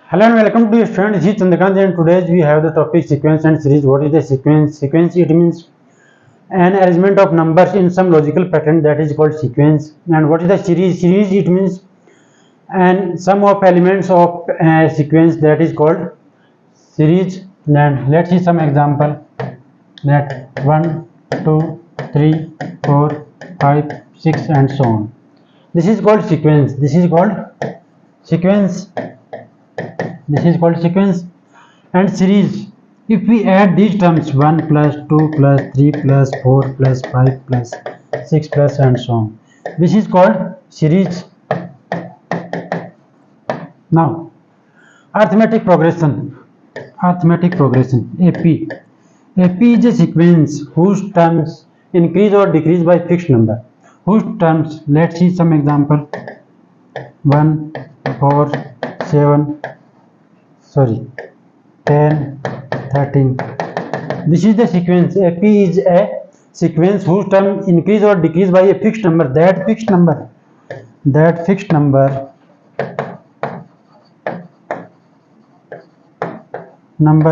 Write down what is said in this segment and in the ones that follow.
Hello and welcome to students. This is Chandrakant and today we have the topic sequence and series. What is the sequence? Sequence, it means an arrangement of numbers in some logical pattern, that is called sequence. And what is the series? Series, it means an sum of elements of a sequence, that is called series. And let's see some example. That 1, 2, 3, 4, 5, 6 and so on. This is called sequence. This is called sequence. This is called sequence. And series, if we add these terms 1 plus 2 plus 3 plus 4 plus 5 plus 6 plus and so on, this is called series. Now arithmetic progression. AP is a sequence whose terms increase or decrease by fixed number. Whose terms, let's see some example. 1, 4, 7, 10, 13. This is the sequence. AP is a sequence whose term increase or decrease by a fixed number. That fixed number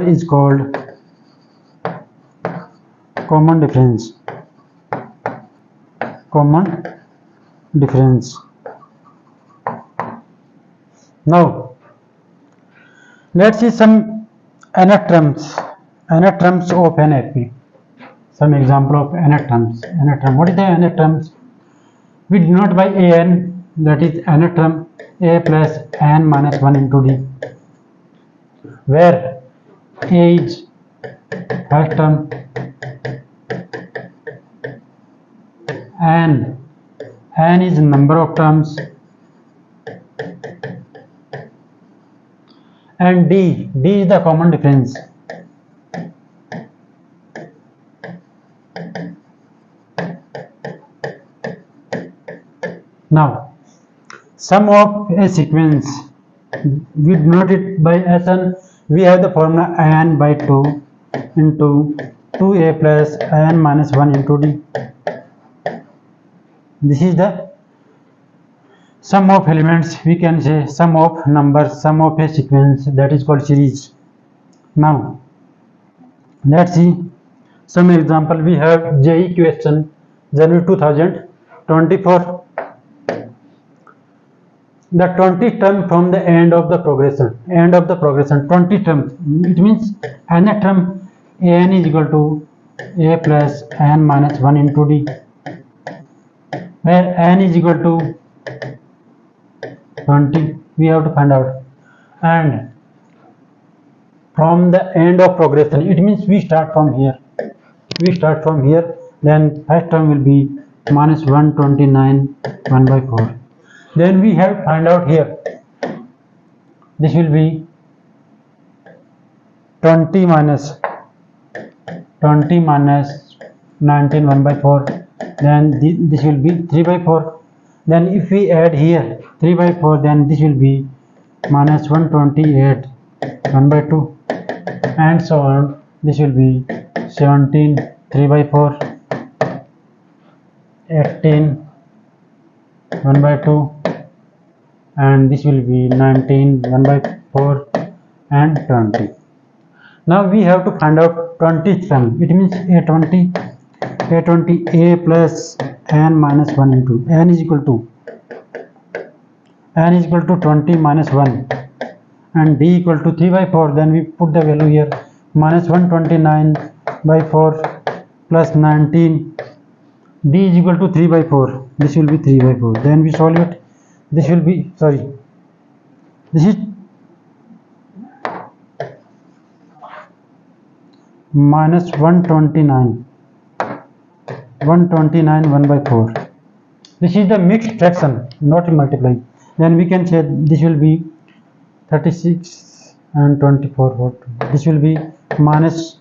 is called common difference. Now let's see some nth terms of an AP. Some example of nth terms. What is the nth terms? We denote by an, that is nth term, a plus n minus 1 into d, where a is first term and n is number of terms and d is the common difference. Now sum of a sequence, we denote it by Sn. We have the formula n by 2 into 2a plus n minus 1 into d. This is the sum of elements, we can say sum of numbers, sum of a sequence, that is called series. Now let's see some example. We have JEE question, January 2024. The 20 term from the end of the progression, 20 terms, it means nth term an is equal to a plus n minus 1 into d, where n is equal to 20, we have to find out. And from the end of progression, it means we start from here, then first term will be minus 129 1 by 4. Then we have to find out here, this will be 20 minus 19 1 by 4, then this will be 3 by 4. Then if we add here 3 by 4, then this will be minus 128 1 by 2 and so on. This will be 17 3 by 4, 18 1 by 2 and this will be 19 1 by 4 and 20. Now we have to find out 20th term. It means a20 a plus n minus 1 into n is equal to 20 minus 1 and d equal to 3 by 4. Then we put the value here, minus 129 by 4 plus 19, d is equal to 3 by 4. This will be 3 by 4. Then we solve it. This will be, this is minus 129 1 by 4. This is the mixed fraction, not multiplying. Then we can say this will be 36 and 24. This will be minus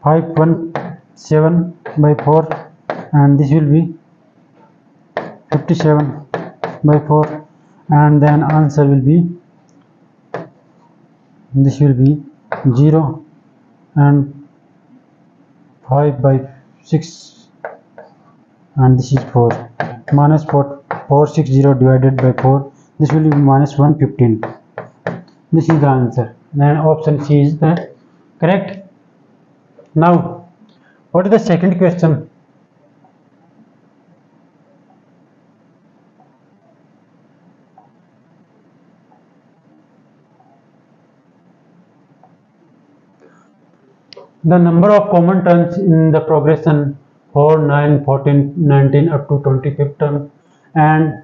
517 by 4 and this will be 57 by 4 and then answer will be, this will be 0 and 5 by 6 and this is 4. Minus 460 divided by 4, this will be minus 115. This is the answer. Then option C is the correct. Now, what is the second question? The number of common terms in the progression 4, 9, 14, 19 up to 25th term, and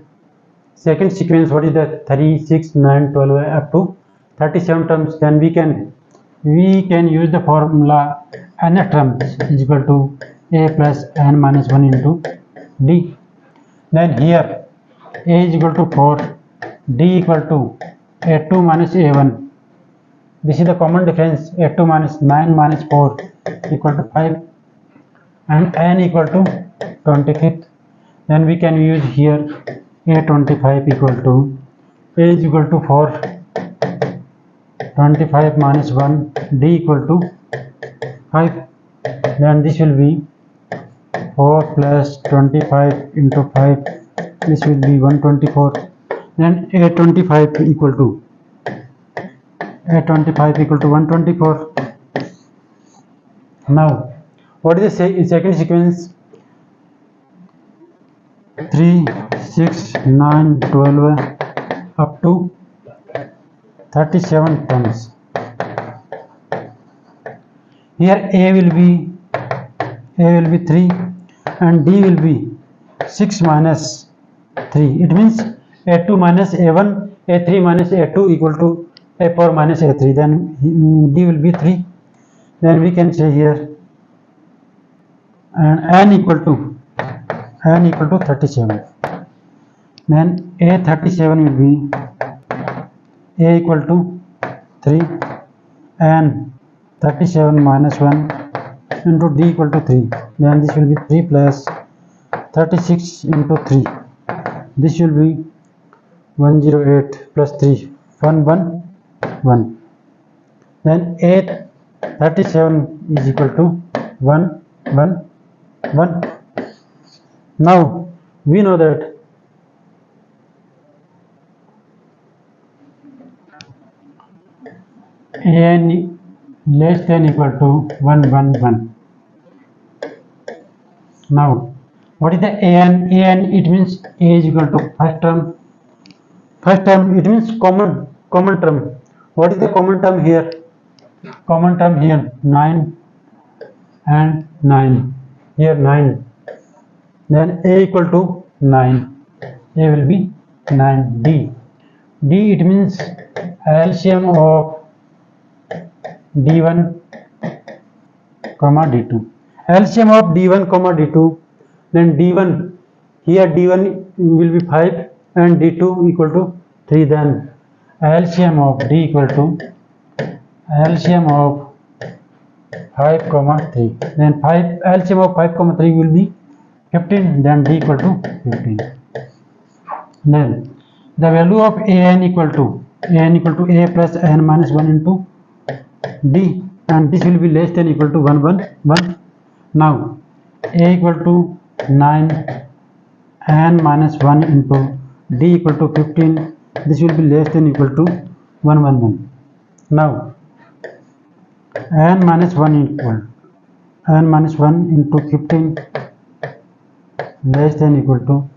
second sequence, what is the 3, 6, 9, 12 up to 37 terms. Then we can use the formula n terms is equal to a plus n minus 1 into d. Then here a is equal to 4, d equal to a2 minus a1. This is the common difference. A2 minus 9 minus 4 equal to 5, and n equal to 25th. Then we can use here a25 equal to a is equal to 4, 25 minus 1, d equal to 5. Then this will be 4 plus 25 into 5. This will be 124. Then a25 equal to 124. Now, what is the second sequence? 3, 6, 9, 12 up to 37 terms. Here a will be 3 and d will be 6 minus 3. It means a2 minus a1, a3 minus a2 equal to a4 minus a3. Then d will be 3. Then we can say here, and n equal to 37. Then a37 will be a equal to 3 and 37 minus 1 into d equal to 3. Then this will be 3 plus 36 into 3. This will be 108 plus 3, 111. Then a37 is equal to 111. Now we know that an less than equal to 111. Now what is the an? It means a is equal to first term. First term, it means common term. What is the common term here? Common term here 9 and 9. Here 9. Then a equal to 9. A will be 9. D it means LCM of d1 comma d2. LCM of d1 comma d2. Then d1, here d1 will be 5 and d2 equal to 3. Then LCM of d equal to LCM of 5 comma 3. Then LCM of 5 comma 3 will be 15. Then d equal to 15. Then the value of an equal to a plus n minus 1 into d, and this will be less than equal to 111. Now a equal to 9 n minus 1 into d equal to 15. This will be less than equal to 111. Now n minus 1 into 15 less than equal to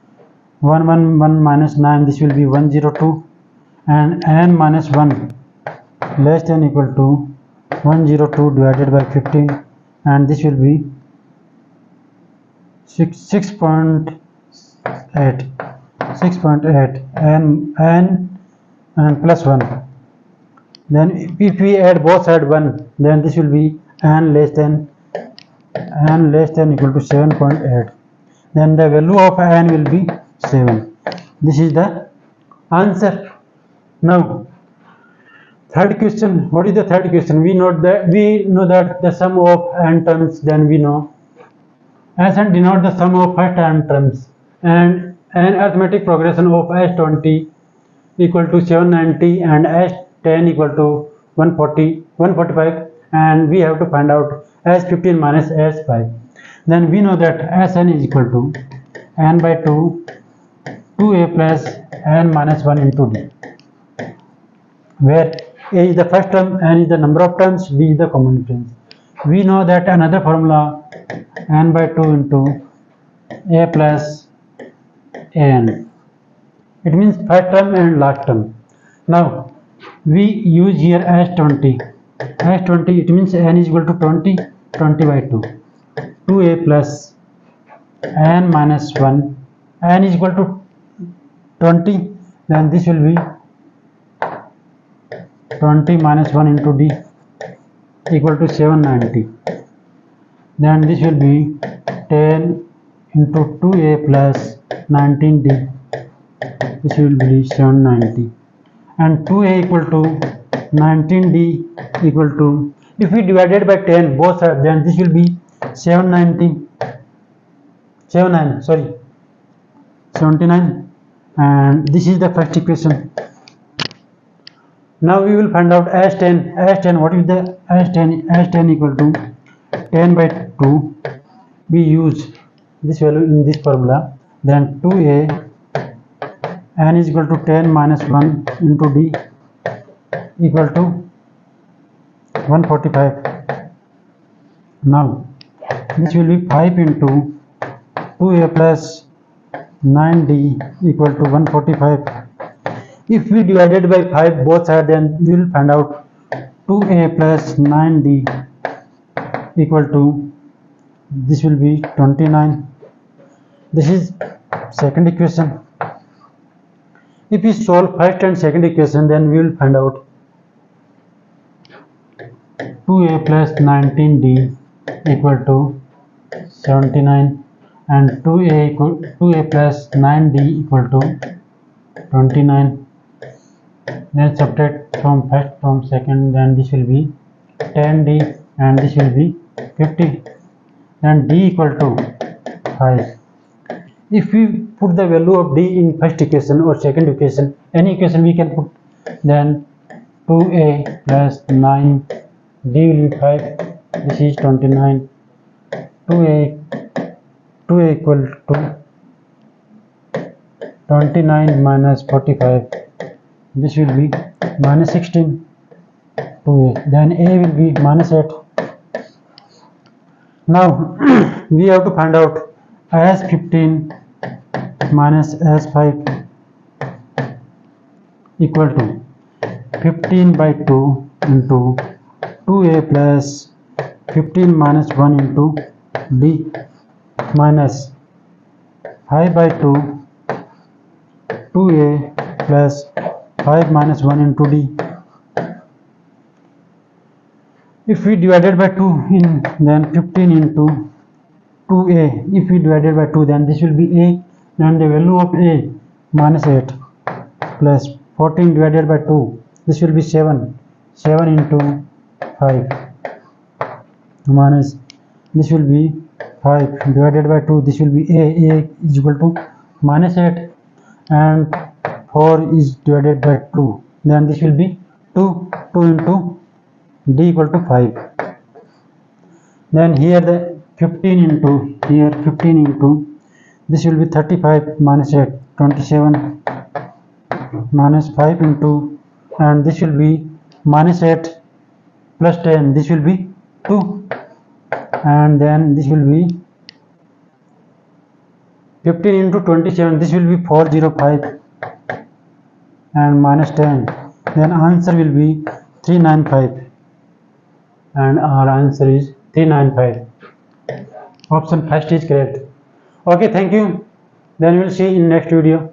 111 minus 9. This will be 102, and n minus 1 less than equal to 102 divided by 15, and this will be 6.8 n plus 1. Then if we add both sides 1, then this will be n less than equal to 7.8. Then the value of n will be 7. This is the answer. Now third question. What is the third question? We know that the sum of n terms. Then we know Sn denote the sum of first n terms, and an arithmetic progression of S20 equal to 790 and S10 equal to 145, and we have to find out S15 minus S5. Then we know that Sn is equal to n by 2a plus n minus 1 into d, where A is the first term, n is the number of terms, d is the common difference. We know that another formula, n by 2 into a plus an. It means first term and last term. Now we use here as 20. As 20, it means n is equal to 20, 20 by 2. 2a plus n minus 1. N is equal to 20, then this will be 20 minus 1 into d equal to 790. Then this will be 10 into 2a plus 19d. This will be 790. And 2a equal to 19d equal to, if we divided by 10 both sides, then this will be 79, and this is the first equation. Now we will find out as 10. What is the as 10 equal to 10 by 2. We use this value in this formula. Then 2a n is equal to 10 minus 1 into d equal to 145. Now this will be 5 into 2a plus 9d equal to 145. If we divided by 5 both sides, then we will find out 2a plus 9d equal to, this will be 29. This is second equation. If we solve first and second equation, then we will find out 2a plus 19d equal to 79 and 2a plus 9d equal to 29. Then subtract from first from second, then this will be 10d and this will be 50. Then d equal to 5. If we put the value of d in first equation or second equation, any equation we can put, then 2a plus 9 d will be 5. This is 29. 2a equal to 29 minus 45. This will be minus 16. 2a. Then a will be minus 8. Now we have to find out as 15 minus as 5 equal to 15 by 2 into 2a plus 15 minus 1 into d minus 5 by 2 2a plus 5 minus 1 into d. If we divided by 2 in, then 15 into 2a. If we divided by 2, then this will be a. Then the value of a minus 8 plus 14 divided by 2. This will be 7. 7 into 5 minus, this will be 5 divided by 2. This will be a. A is equal to minus 8 and 4 is divided by 2. Then this will be 2. 2 into d equal to 5. Then here the 15 into, here 15 into, this will be 35 minus 8, 27 minus 5 into, and this will be minus 8 plus 10, this will be 2, and then this will be 15 into 27, this will be 405 and minus 10. Then answer will be 395, and our answer is 395. Option first is correct. Okay, thank you. Then we will see in next video.